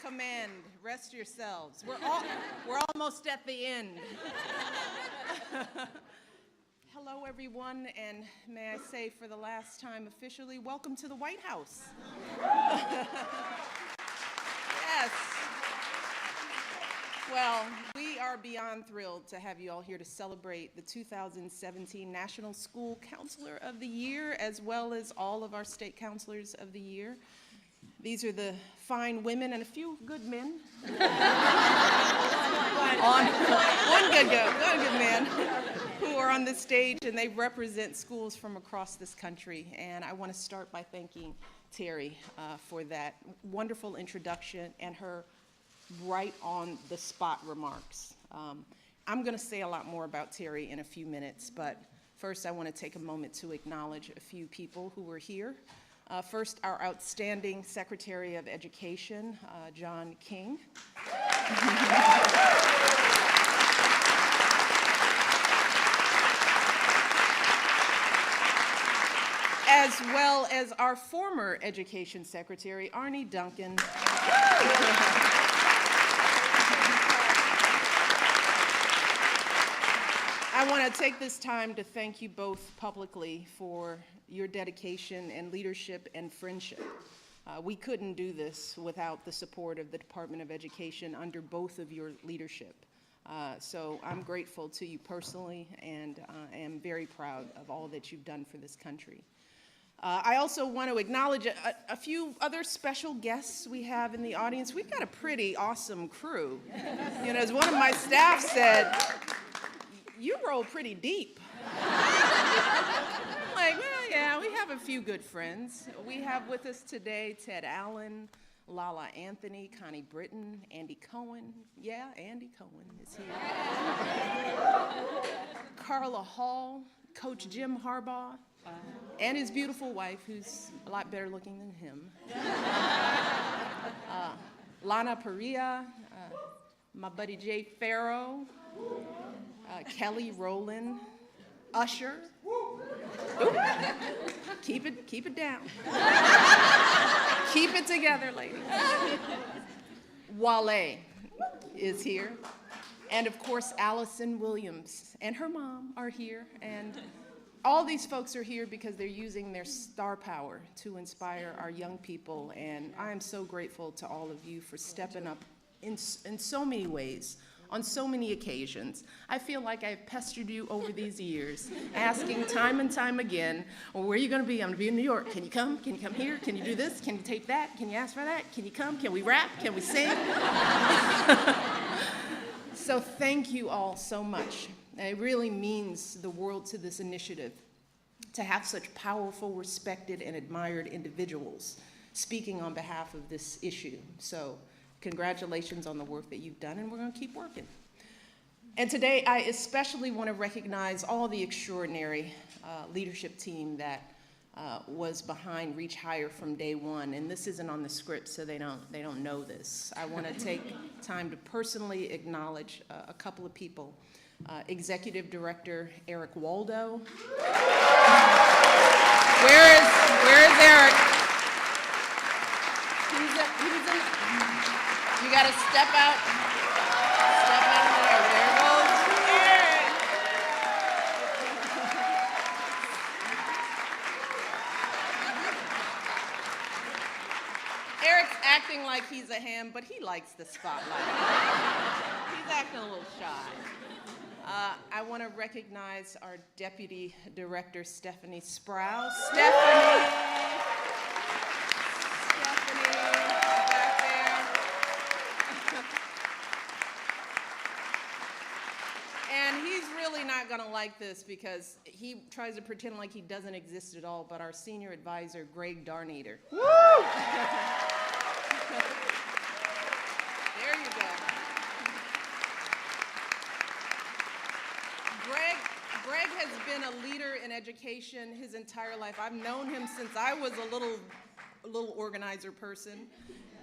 command. Rest yourselves. We're almost at the end. Hello, everyone, and may I say for the last time officially, welcome to the White House. Yes. Well, we are beyond thrilled to have you all here to celebrate the 2017 National School Counselor of the Year, as well as all of our state counselors of the year. These are the fine women and a few good men. One good man who are on this stage, and they represent schools from across this country. And I want to start by thanking Terry for that wonderful introduction and her right on the spot remarks. I'm going to say a lot more about Terry in a few minutes, but first I want to take a moment to acknowledge a few people who are here. First, our outstanding Secretary of Education, John King. As well as our former Education Secretary, Arnie Duncan. I want to take this time to thank you both publicly for your dedication and leadership and friendship. We couldn't do this without the support of the Department of Education under both of your leadership. So I'm grateful to you personally, and I am very proud of all that you've done for this country. I also want to acknowledge a few other special guests we have in the audience. We've got a pretty awesome crew. You know, as one of my staff said, you roll pretty deep. I'm like, well, yeah, we have a few good friends. We have with us today Ted Allen, Lala Anthony, Connie Britton, Andy Cohen. Yeah, Andy Cohen is here. Carla Hall, Coach Jim Harbaugh, and his beautiful wife, who's a lot better looking than him. Lana Perea, my buddy Jay Farrow, Kelly Rowland, Usher. Ooh. Keep it down. Keep it together, ladies. Wale is here. And of course, Allison Williams and her mom are here. And all these folks are here because they're using their star power to inspire our young people. And I am so grateful to all of you for stepping up in so many ways, on so many occasions. I feel like I've pestered you over these years, asking time and time again, well, where are you going to be? I'm going to be in New York. Can you come? Can you come here? Can you do this? Can you tape that? Can you ask for that? Can you come? Can we rap? Can we sing? So thank you all so much. It really means the world to this initiative to have such powerful, respected, and admired individuals speaking on behalf of this issue. So congratulations on the work that you've done, and we're going to keep working. And today, I especially want to recognize all the extraordinary leadership team that was behind Reach Higher from day one. And this isn't on the script, so they don't know this. I want to take time to personally acknowledge a couple of people. Executive Director Eric Waldo. Where is Eric? You got to step out. Step out there. There goes Eric. Eric's acting like he's a ham, but he likes the spotlight. He's acting a little shy. I want to recognize our Deputy Director, Stephanie Sprouse. Stephanie, back there. And he's really not going to like this because he tries to pretend like he doesn't exist at all, but our Senior Advisor, Greg Darnader. Woo! There you go. Greg has been a leader in education his entire life. I've known him since I was a little organizer person,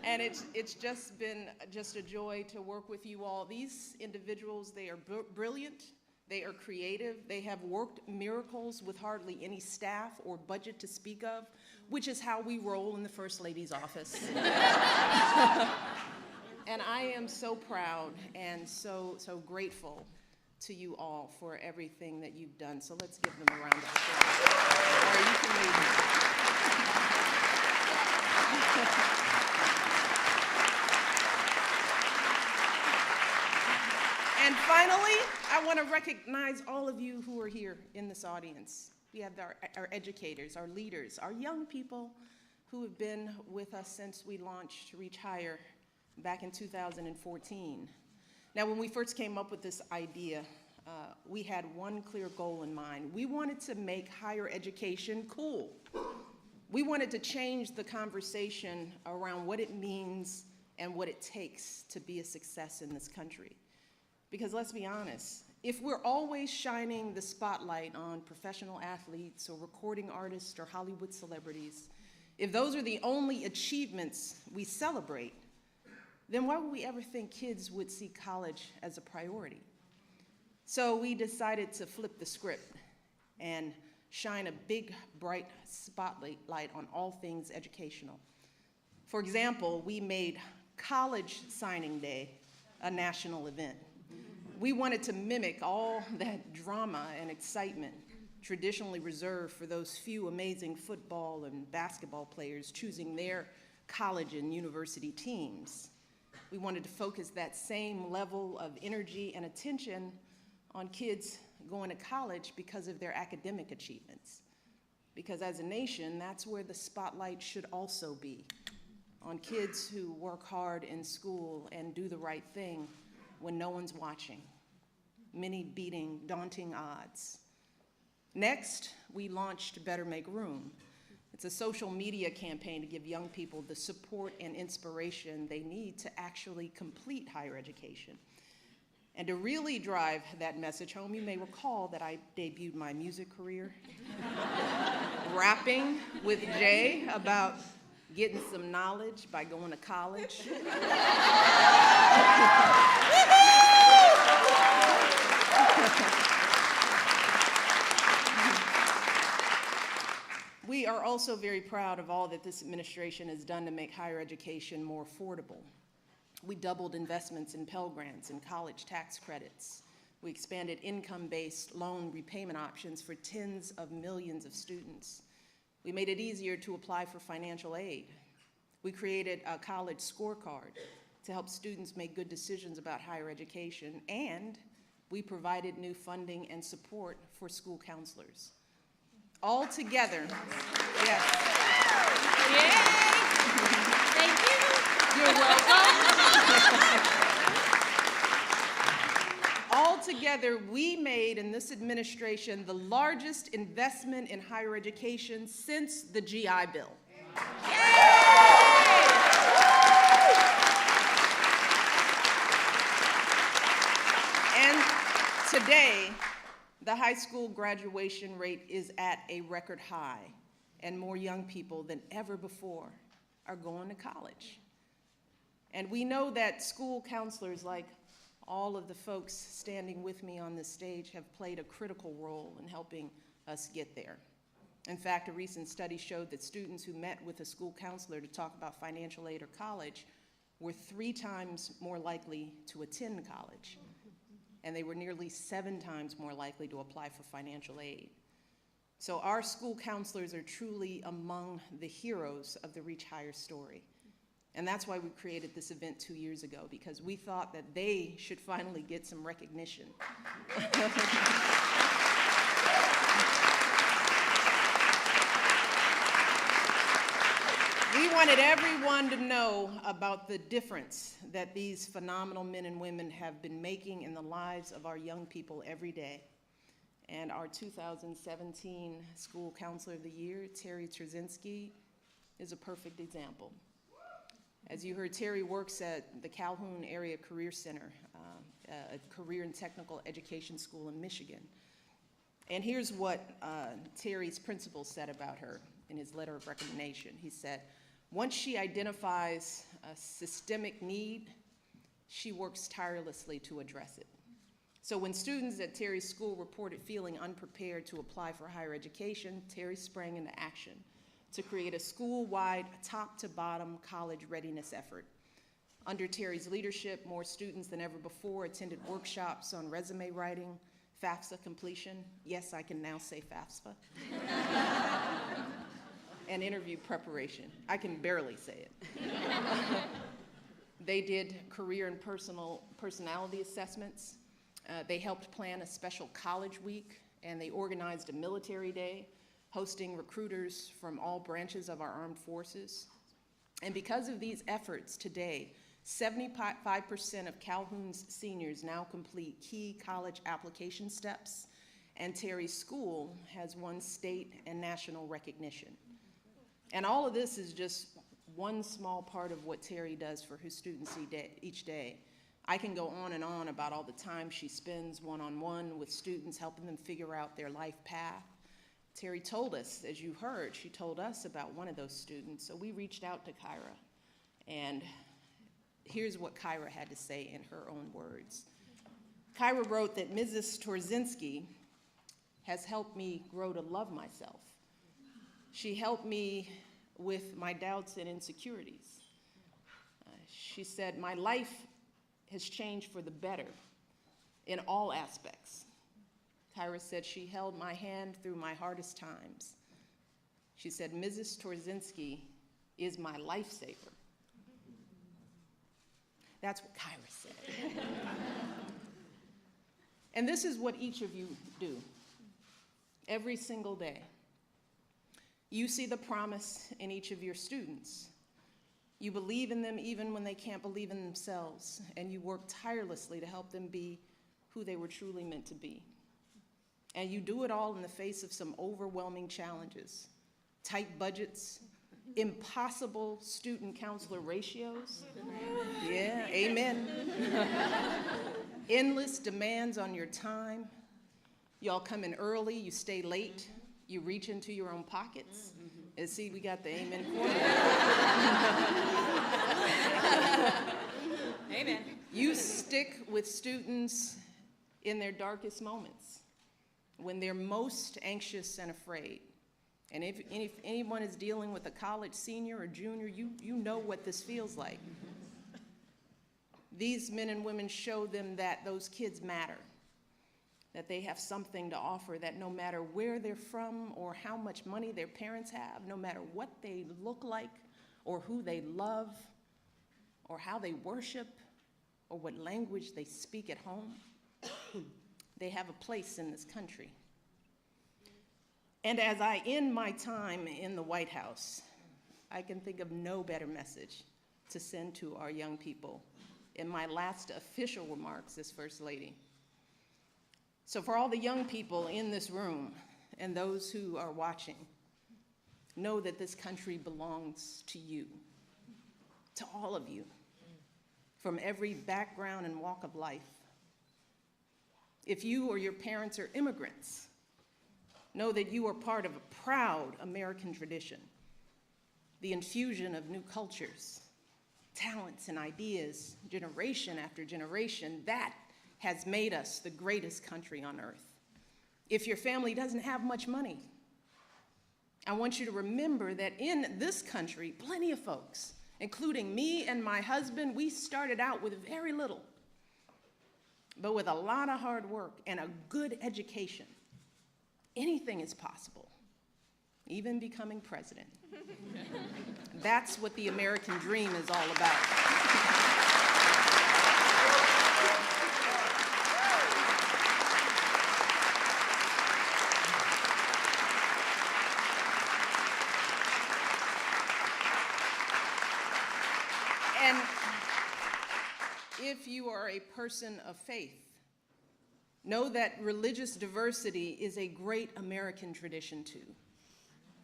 and it's just been just a joy to work with you all. These individuals, they are brilliant, they are creative, they have worked miracles with hardly any staff or budget to speak of, which is how we roll in the First Lady's office. And I am so proud and so grateful to you all for everything that you've done. So let's give them a round of applause. Or you can leave. And finally, I want to recognize all of you who are here in this audience. We have our educators, our leaders, our young people who have been with us since we launched Reach Higher back in 2014. Now, when we first came up with this idea, we had one clear goal in mind. We wanted to make higher education cool. We wanted to change the conversation around what it means and what it takes to be a success in this country. Because let's be honest, if we're always shining the spotlight on professional athletes or recording artists or Hollywood celebrities, if those are the only achievements we celebrate, then why would we ever think kids would see college as a priority? So we decided to flip the script and shine a big, bright spotlight on all things educational. For example, we made College Signing Day a national event. We wanted to mimic all that drama and excitement traditionally reserved for those few amazing football and basketball players choosing their college and university teams. We wanted to focus that same level of energy and attention on kids going to college because of their academic achievements. Because as a nation, that's where the spotlight should also be, on kids who work hard in school and do the right thing when no one's watching, many beating daunting odds. Next, we launched Better Make Room. It's a social media campaign to give young people the support and inspiration they need to actually complete higher education. And to really drive that message home, you may recall that I debuted my music career rapping with Jay about getting some knowledge by going to college. We are also very proud of all that this administration has done to make higher education more affordable. We doubled investments in Pell Grants and college tax credits. We expanded income-based loan repayment options for tens of millions of students. We made it easier to apply for financial aid. We created a college scorecard to help students make good decisions about higher education, and we provided new funding and support for school counselors. All together, yes. Yay! Thank you. You're welcome. All together, we made in this administration the largest investment in higher education since the GI Bill. And today, the high school graduation rate is at a record high, and more young people than ever before are going to college. And we know that school counselors, like all of the folks standing with me on this stage, have played a critical role in helping us get there. In fact, a recent study showed that students who met with a school counselor to talk about financial aid or college were 3 times more likely to attend college, and they were nearly 7 times more likely to apply for financial aid. So our school counselors are truly among the heroes of the Reach Higher story. And that's why we created this event 2 years ago, because we thought that they should finally get some recognition. We wanted everyone to know about the difference that these phenomenal men and women have been making in the lives of our young people every day. And our 2017 School Counselor of the Year, Terry Trzynski, is a perfect example. As you heard, Terry works at the Calhoun Area Career Center, a career and technical education school in Michigan. And here's what Terry's principal said about her in his letter of recommendation. He said, once she identifies a systemic need, she works tirelessly to address it. So when students at Terry's school reported feeling unprepared to apply for higher education, Terry sprang into action to create a school-wide, top-to-bottom college readiness effort. Under Terry's leadership, more students than ever before attended workshops on resume writing, FAFSA completion. Yes, I can now say FAFSA. And interview preparation. I can barely say it. They did career and personality assessments. They helped plan a special college week, and they organized a military day, hosting recruiters from all branches of our armed forces. And because of these efforts today, 75% of Calhoun's seniors now complete key college application steps, and Terry's school has won state and national recognition. And all of this is just one small part of what Terry does for her students each day. I can go on and on about all the time she spends one-on-one with students, helping them figure out their life path. Terry told us, as you heard, she told us about one of those students, so we reached out to Kyra, and here's what Kyra had to say in her own words. Kyra wrote that Mrs. Torzinski has helped me grow to love myself. She helped me with my doubts and insecurities. She said, my life has changed for the better in all aspects. Kyra said she held my hand through my hardest times. She said, Mrs. Torzinski is my lifesaver. That's what Kyra said. And this is what each of you do every single day. You see the promise in each of your students. You believe in them even when they can't believe in themselves, and you work tirelessly to help them be who they were truly meant to be. And you do it all in the face of some overwhelming challenges: tight budgets, impossible student counselor ratios. Yeah, amen. Endless demands on your time. Y'all come in early, you stay late, you reach into your own pockets. And see, we got the amen corner. Amen. You stick with students in their darkest moments, when they're most anxious and afraid. And if anyone is dealing with a college senior or junior, you know what this feels like. These men and women show them that those kids matter, that they have something to offer, that no matter where they're from or how much money their parents have, no matter what they look like or who they love or how they worship or what language they speak at home, they have a place in this country. And as I end my time in the White House, I can think of no better message to send to our young people in my last official remarks as First Lady. So for all the young people in this room and those who are watching, know that this country belongs to you, to all of you, from every background and walk of life. If you or your parents are immigrants, know that you are part of a proud American tradition, the infusion of new cultures, talents and ideas, generation after generation, that has made us the greatest country on earth. If your family doesn't have much money, I want you to remember that in this country, plenty of folks, including me and my husband, we started out with very little, but with a lot of hard work and a good education, anything is possible, even becoming president. That's what the American dream is all about. And if you are a person of faith, know that religious diversity is a great American tradition too.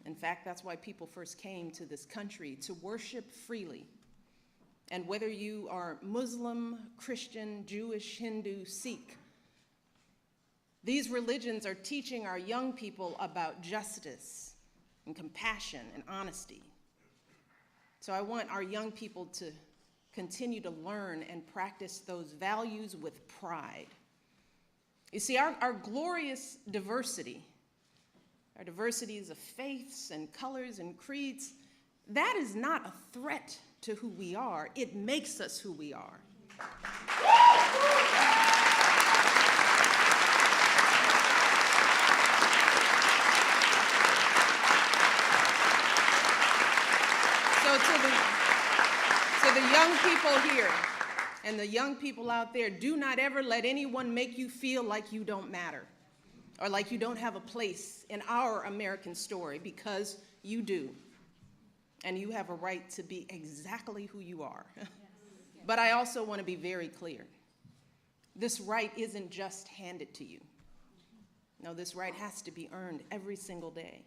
In fact, that's why people first came to this country, to worship freely. And whether you are Muslim, Christian, Jewish, Hindu, Sikh, these religions are teaching our young people about justice and compassion and honesty. So I want our young people to continue to learn and practice those values with pride. You see, our glorious diversity, our diversities of faiths and colors and creeds, that is not a threat to who we are. It makes us who we are. So to the young people here and the young people out there, do not ever let anyone make you feel like you don't matter or like you don't have a place in our American story, because you do. And you have a right to be exactly who you are. But I also want to be very clear. This right isn't just handed to you. No, this right has to be earned every single day.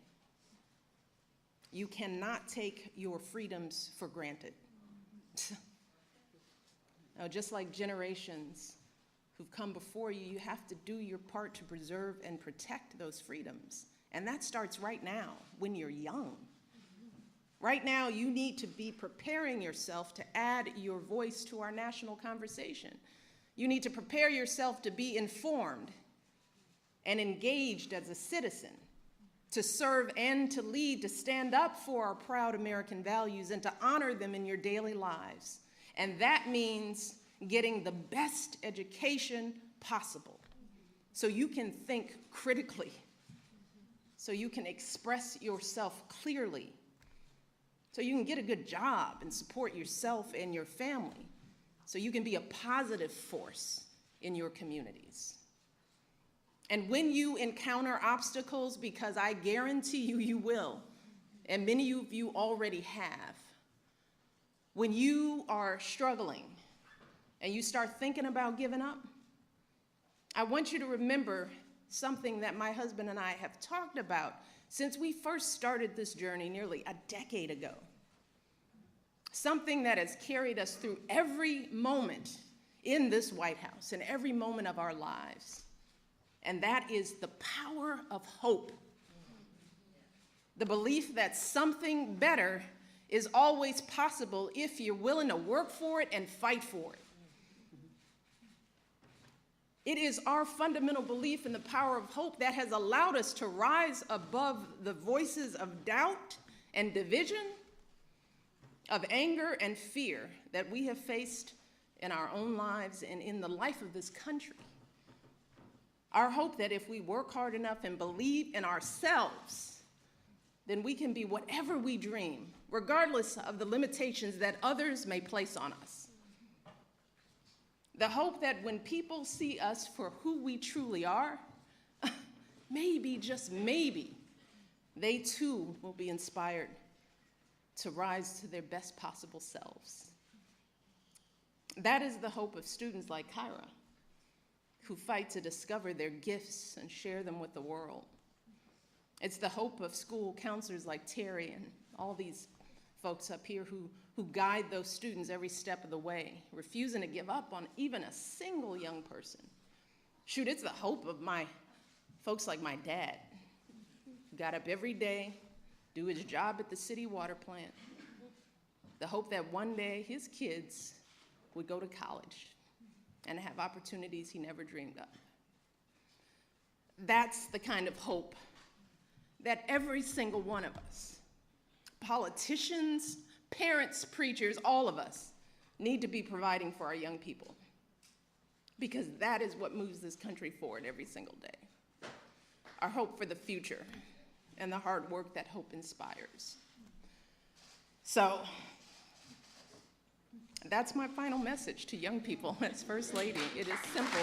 You cannot take your freedoms for granted. Now, just like generations who've come before you, you have to do your part to preserve and protect those freedoms. And that starts right now, when you're young. Right now, you need to be preparing yourself to add your voice to our national conversation. You need to prepare yourself to be informed and engaged as a citizen, to serve and to lead, to stand up for our proud American values and to honor them in your daily lives. And that means getting the best education possible so you can think critically, so you can express yourself clearly, so you can get a good job and support yourself and your family, so you can be a positive force in your communities. And when you encounter obstacles, because I guarantee you, you will, and many of you already have, when you are struggling and you start thinking about giving up, I want you to remember something that my husband and I have talked about since we first started this journey nearly a decade ago. Something that has carried us through every moment in this White House and every moment of our lives. And that is the power of hope. The belief that something better is always possible if you're willing to work for it and fight for it. It is our fundamental belief in the power of hope that has allowed us to rise above the voices of doubt and division, of anger and fear that we have faced in our own lives and in the life of this country. Our hope that if we work hard enough and believe in ourselves, then we can be whatever we dream, regardless of the limitations that others may place on us. The hope that when people see us for who we truly are, maybe, just maybe, they too will be inspired to rise to their best possible selves. That is the hope of students like Kyra, who fight to discover their gifts and share them with the world. It's the hope of school counselors like Terry and all these folks up here who guide those students every step of the way, refusing to give up on even a single young person. Shoot, it's the hope of my folks like my dad, who got up every day, do his job at the city water plant. The hope that one day his kids would go to college and have opportunities he never dreamed of. That's the kind of hope that every single one of us, politicians, parents, preachers, all of us, need to be providing for our young people, because that is what moves this country forward every single day. Our hope for the future and the hard work that hope inspires. So that's my final message to young people as First Lady. It is simple.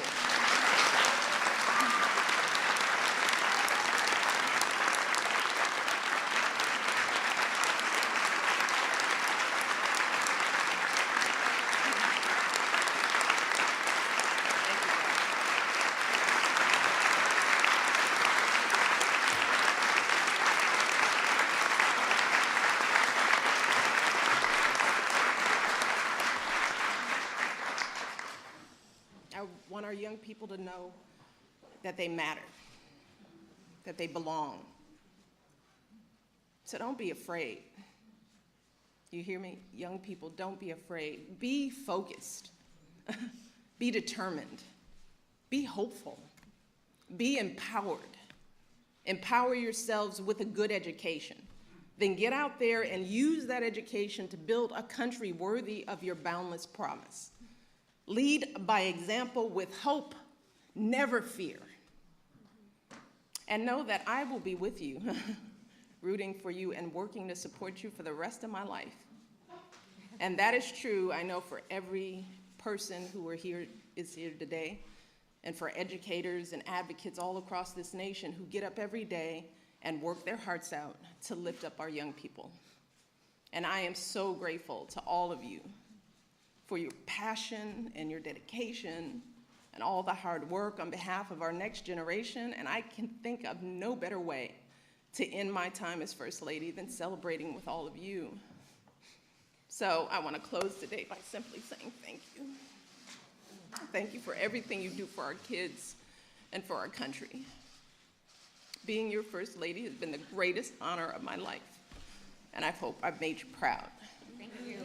I want our young people to know that they matter, that they belong. So don't be afraid. You hear me? Young people, don't be afraid. Be focused. Be determined. Be hopeful. Be empowered. Empower yourselves with a good education. then get out there and use that education to build a country worthy of your boundless promise. Lead by example with hope, never fear. And know that I will be with you, rooting for you and working to support you for the rest of my life. And that is true, I know, for every person who is here today, and for educators and advocates all across this nation who get up every day and work their hearts out to lift up our young people. And I am so grateful to all of you for your passion and your dedication and all the hard work on behalf of our next generation. And I can think of no better way to end my time as First Lady than celebrating with all of you. So I want to close today by simply saying thank you. Thank you for everything you do for our kids and for our country. Being your First Lady has been the greatest honor of my life, and I hope I've made you proud. Thank you.